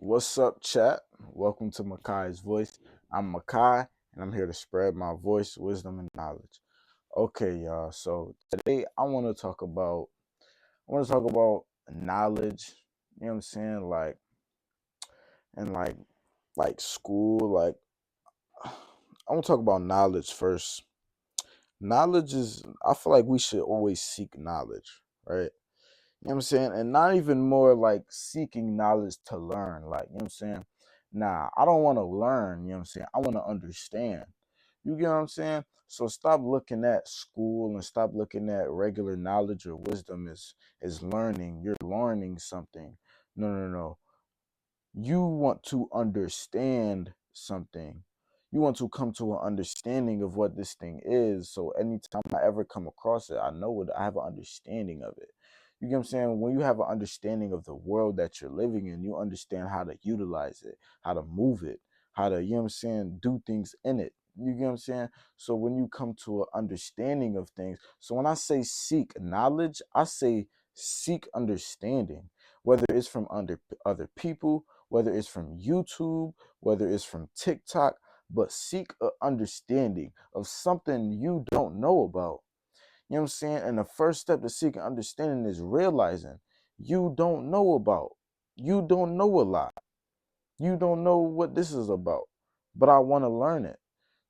What's up, chat? Welcome to Makai's Voice. I'm Makai, and I'm here to spread my voice, wisdom, and knowledge. Okay, y'all. So today I want to talk about knowledge. You know what I'm saying? And like school. I want to talk about knowledge first. Knowledge is. I feel like we should always seek knowledge, right? You know what I'm saying? And not even more like seeking knowledge to learn. Like, you know what I'm saying? Nah, I don't want to learn, you know what I'm saying? I want to understand. You get what I'm saying? So stop looking at school and stop looking at regular knowledge or wisdom as learning. You're learning something. No, no, no. You want to understand something. You want to come to an understanding of what this thing is. So anytime I ever come across it, I know it. I have an understanding of it. You get what I'm saying? When you have an understanding of the world that you're living in, you understand how to utilize it, how to move it, how to, you know what I'm saying, do things in it. You get what I'm saying? So when you come to an understanding of things, so when I say seek knowledge, I say seek understanding, whether it's from under other people, whether it's from YouTube, whether it's from TikTok, but seek a understanding of something you don't know about. You know what I'm saying? And the first step to seeking understanding is realizing you don't know about. You don't know a lot. You don't know what this is about. But I want to learn it.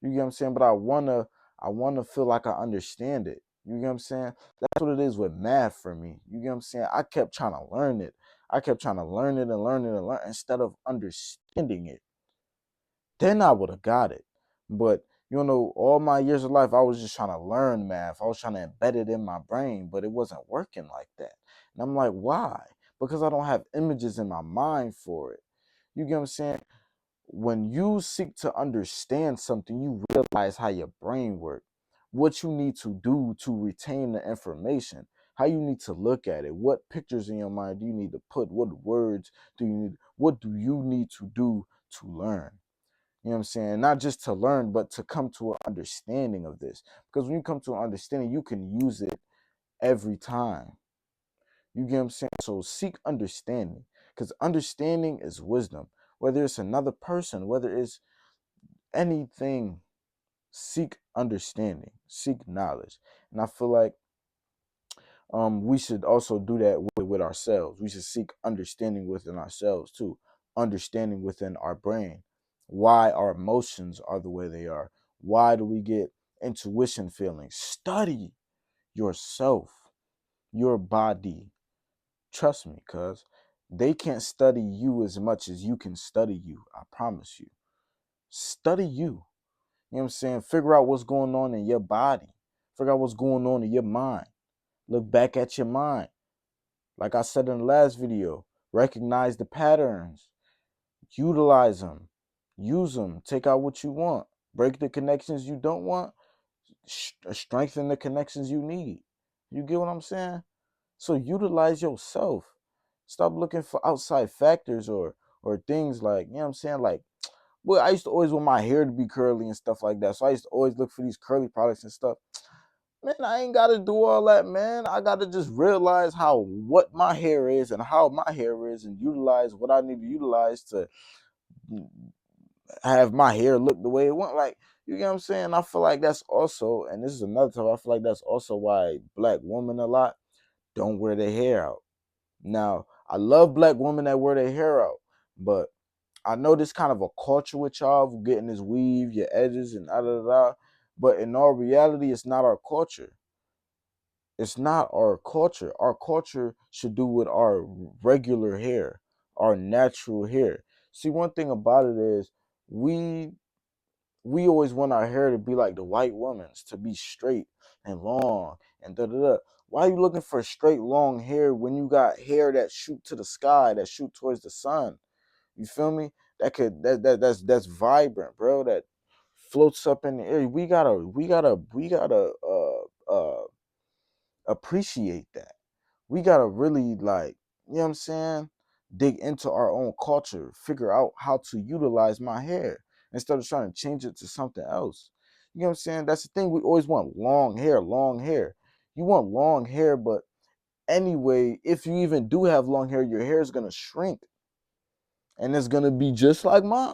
You get what I'm saying? But I wanna feel like I understand it. You get what I'm saying? That's what it is with math for me. You get what I'm saying? I kept trying to learn it. I kept trying to learn it and learn it and learn instead of understanding it. Then I would have got it. But you know, all my years of life, I was just trying to learn math. I was trying to embed it in my brain, but it wasn't working like that. And I'm like, why? Because I don't have images in my mind for it. You get what I'm saying? When you seek to understand something, you realize how your brain works, what you need to do to retain the information, how you need to look at it, what pictures in your mind do you need to put, what words do you need, what do you need to do to learn? You know what I'm saying? Not just to learn, but to come to an understanding of this. Because when you come to an understanding, you can use it every time. You get what I'm saying? So seek understanding. Because understanding is wisdom. Whether it's another person, whether it's anything, seek understanding, seek knowledge. And I feel like we should also do that with ourselves. We should seek understanding within ourselves too, understanding within our brain, why our emotions are the way they are. Why do we get intuition feelings? Study yourself, your body. Trust me, cuz they can't study you as much as you can study you. I promise you. Study you. You know what I'm saying? Figure out what's going on in your body. Figure out what's going on in your mind. Look back at your mind. Like I said in the last video, recognize the patterns, utilize them, use them, take out what you want, break the connections you don't want, strengthen the connections you need. You get what I'm saying? So utilize yourself. Stop looking for outside factors or things like, you know what I'm saying? Like, well, I used to always want my hair to be curly and stuff like that. So I used to always look for these curly products and stuff. Man, I ain't gotta do all that, man. I gotta just realize what my hair is and how my hair is and utilize what I need to utilize to have my hair look the way it want. Like, you get what I'm saying? I feel like that's also, and this is another time, I feel like that's also why black women a lot don't wear their hair out. Now, I love black women that wear their hair out, but I know this kind of a culture with y'all getting this weave, your edges, and da da da. But in all reality, it's not our culture. It's not our culture. Our culture should do with our regular hair, our natural hair. See, one thing about it is we we always want our hair to be like the white woman's, to be straight and long and da da da. Why are you looking for straight long hair when you got hair that shoot to the sky, that shoot towards the sun? You feel me? That's vibrant, bro. That floats up in the air. We gotta appreciate that. We gotta really, like, you know what I'm saying, dig into our own culture, figure out how to utilize my hair instead of trying to change it to something else. You know what I'm saying? That's the thing. We always want long hair, long hair. You want long hair, but anyway, if you even do have long hair, your hair is gonna shrink. and it's gonna be just like mine.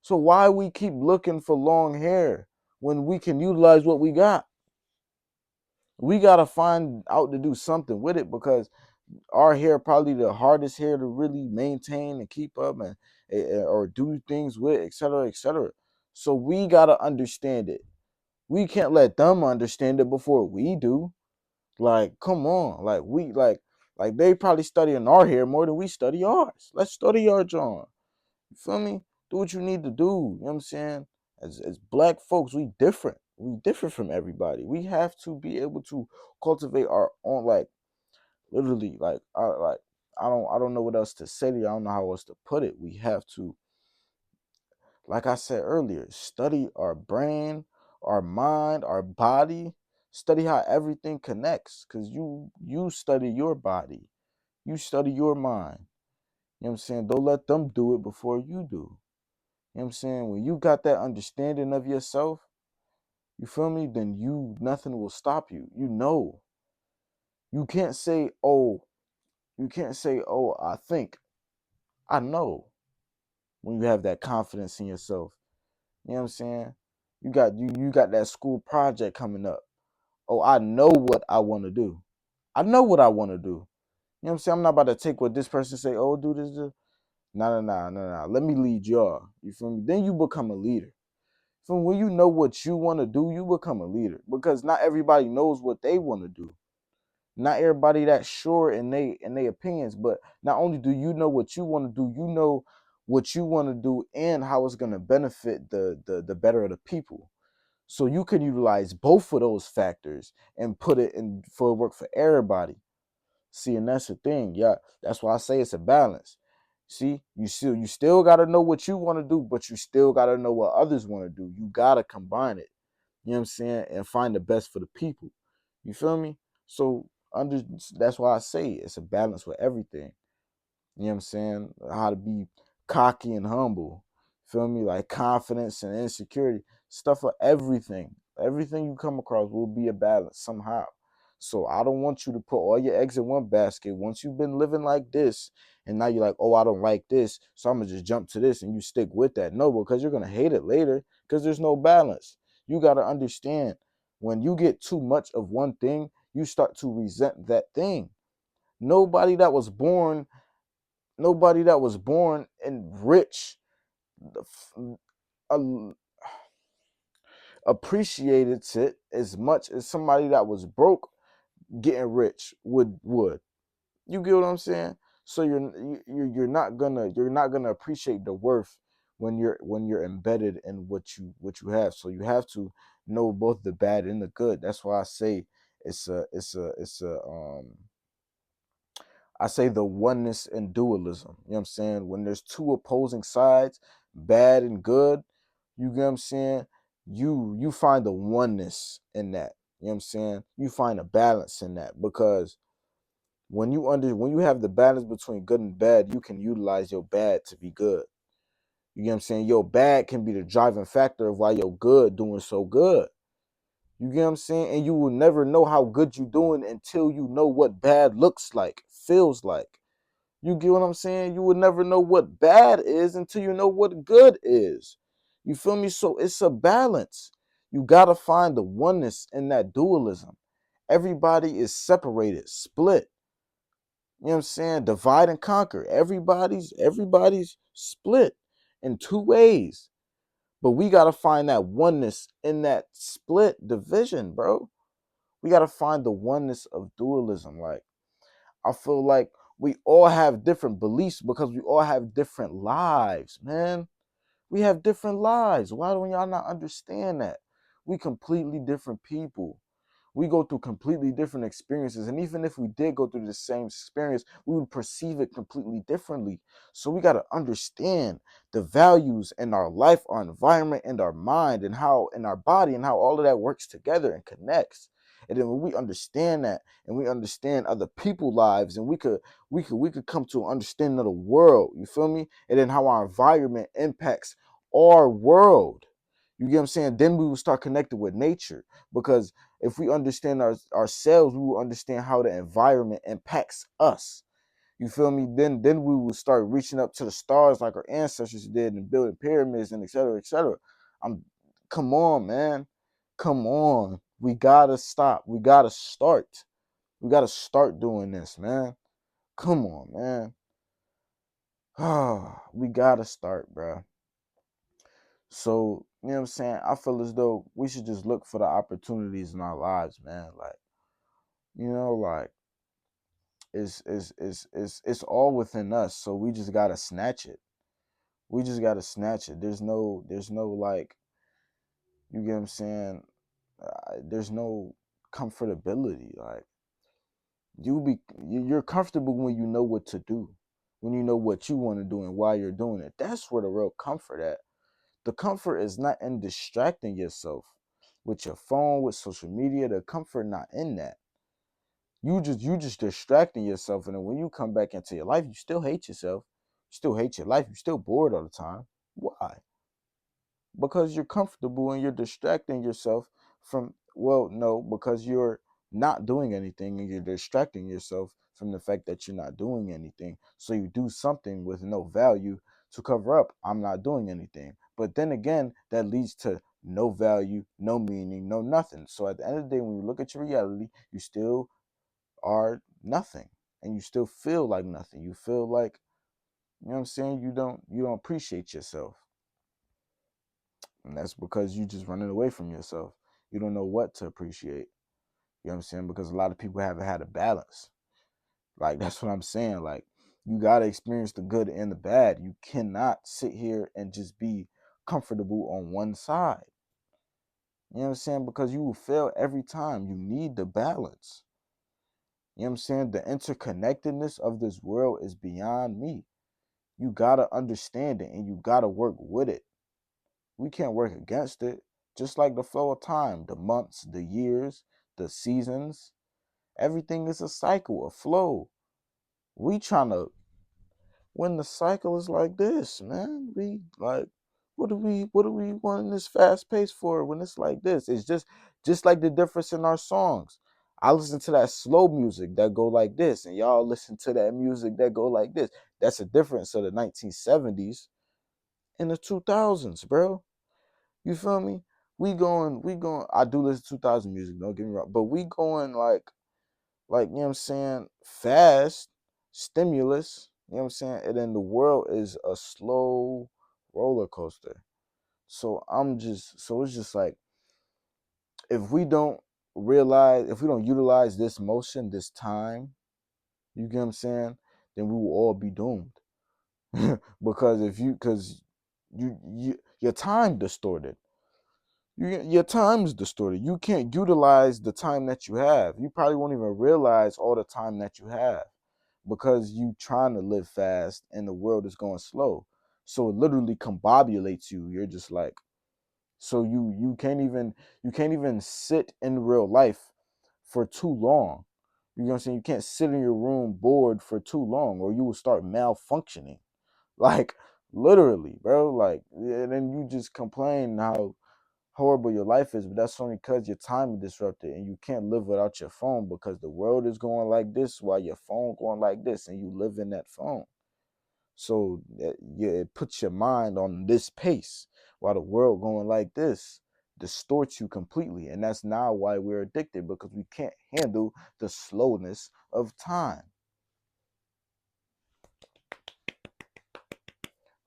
So why we keep looking for long hair when we can utilize what we got? We gotta find out to do something with it, because our hair probably the hardest hair to really maintain and keep up and or do things with, etc., etc. So we gotta understand it. We can't let them understand it before we do. Like, come on, like they probably studying our hair more than we study ours. Let's study our John. You feel me? Do what you need to do. You know what I'm saying? As black folks, we different. We different from everybody. We have to be able to cultivate our own, like, literally, I don't know what else to say to you. I don't know how else to put it. We have to, like I said earlier, study our brain, our mind, our body. Study how everything connects. Cause you study your body. You study your mind. You know what I'm saying? Don't let them do it before you do. You know what I'm saying? When you got that understanding of yourself, you feel me? Then nothing will stop you. You know. You can't say, I think. I know, when you have that confidence in yourself. You know what I'm saying? You got that school project coming up. Oh, I know what I want to do. I know what I want to do. You know what I'm saying? I'm not about to take what this person say, oh, do this. Nah. Let me lead y'all. You feel me? Then you become a leader. From when you know what you want to do, you become a leader, because not everybody knows what they want to do. Not everybody that sure in they opinions, but not only do you know what you want to do, you know what you want to do and how it's going to benefit the better of the people. So you can utilize both of those factors and put it in for work for everybody. See, and that's the thing. Yeah, that's why I say it's a balance. See, you still gotta know what you want to do, but you still gotta know what others want to do. You gotta combine it. You know what I'm saying? And find the best for the people. You feel me? So under that's why I say it's a balance with everything. You know what I'm saying? How to be cocky and humble. Feel me? Like confidence and insecurity. Stuff for everything. Everything you come across will be a balance somehow. So I don't want you to put all your eggs in one basket. Once you've been living like this, and now you're like, oh, I don't like this, so I'm gonna just jump to this, and you stick with that. No, because you're gonna hate it later, because there's no balance. You gotta understand, when you get too much of one thing, you start to resent that thing. Nobody that was born nobody that was born and rich uh, appreciated it as much as somebody that was broke getting rich would. You get what I'm saying? So you're not gonna appreciate the worth when you're embedded in what you have. So you have to know both the bad and the good. That's why I say it's a I say the oneness and dualism. You know what I'm saying? When there's two opposing sides, bad and good, you get what I'm saying? You find the oneness in that. You know what I'm saying? You find a balance in that, because when you have the balance between good and bad, you can utilize your bad to be good. You get what I'm saying? Your bad can be the driving factor of why your good doing so good. You get what I'm saying? And you will never know how good you doing until you know what bad looks like, feels like. You get what I'm saying? You would never know what bad is until you know what good is. You feel me? So it's a balance. You got to find the oneness in that dualism. Everybody is separated, split. You know what I'm saying? Divide and conquer. Everybody's split in two ways. But we got to find that oneness in that split division, bro. We got to find the oneness of dualism. Like, I feel like we all have different beliefs because we all have different lives, man. We have different lives. Why don't y'all not understand that? We completely different people. We go through completely different experiences. And even if we did go through the same experience, we would perceive it completely differently. So we got to understand the values in our life, our environment, and our mind, and how in our body, and how all of that works together and connects. And then when we understand that, and we understand other people's lives, and we could come to an understanding of the world, you feel me? And then how our environment impacts our world. You get what I'm saying? Then we will start connected with nature, because if we understand ourselves, we will understand how the environment impacts us. You feel me? Then we will start reaching up to the stars like our ancestors did and building pyramids and et cetera, et cetera. I'm Come on, man. Come on. We gotta stop. We gotta start. We gotta start doing this, man. Come on, man. We gotta start, bro. So, you know what I'm saying? I feel as though we should just look for the opportunities in our lives, man. Like, like it's all within us. So we just gotta snatch it. We just gotta snatch it. There's no like, you get what I'm saying? There's no comfortability. Like, you're comfortable when you know what to do, when you know what you want to do and why you're doing it. That's where the real comfort at. The comfort is not in distracting yourself with your phone, with social media. The comfort not in that. You just distracting yourself, and then when you come back into your life, you still hate yourself. You still hate your life. You're still bored all the time. Why? Because you're comfortable and you're distracting yourself from, well, no, because you're not doing anything and you're distracting yourself from the fact that you're not doing anything. So you do something with no value to cover up, I'm not doing anything. But then again, that leads to no value, no meaning, no nothing. So at the end of the day, when you look at your reality, you still are nothing, and you still feel like nothing. You feel like, you know what I'm saying, you don't appreciate yourself. And that's because you just running away from yourself. You don't know what to appreciate. You know what I'm saying? Because a lot of people haven't had a balance. Like, that's what I'm saying. Like, you gotta experience the good and the bad. You cannot sit here and just be comfortable on one side. You know what I'm saying? Because you will fail every time. You need the balance. You know what I'm saying? The interconnectedness of this world is beyond me. You gotta understand it and you gotta work with it. We can't work against it. Just like the flow of time, the months, the years, the seasons, everything is a cycle, a flow. We trying to, when the cycle is like this, man, we like, what do we want this fast pace for when it's like this? It's just like the difference in our songs. I listen to that slow music that go like this, and y'all listen to that music that go like this. That's a difference of the 1970s and the 2000s, bro. You feel me? We going. I do listen to 2000 music, don't get me wrong, but we going like, you know what I'm saying, fast, stimulus, you know what I'm saying? And then the world is a slow roller coaster. So it's just like, if we don't if we don't utilize this motion, this time, you get what I'm saying, then we will all be doomed. Because your time distorted. Your time is distorted. You can't utilize the time that you have. You probably won't even realize all the time that you have because you trying to live fast and the world is going slow. So it literally combobulates you. You're just like, so you can't even sit in real life for too long. You know what I'm saying? You can't sit in your room bored for too long, or you will start malfunctioning. Like, literally, bro. Like, and then you just complain how horrible your life is, but that's only because your time is disrupted and you can't live without your phone because the world is going like this while your phone going like this and you live in that phone. So yeah, it puts your mind on this pace while the world going like this distorts you completely. And that's now why we're addicted, because we can't handle the slowness of time.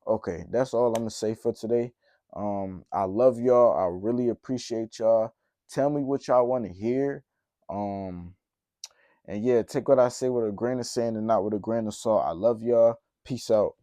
Okay, that's all I'm gonna say for today. I love y'all. I really appreciate y'all. Tell me what y'all want to hear. Um, and yeah, take what I say with a grain of sand and not with a grain of salt. I love y'all. Peace out.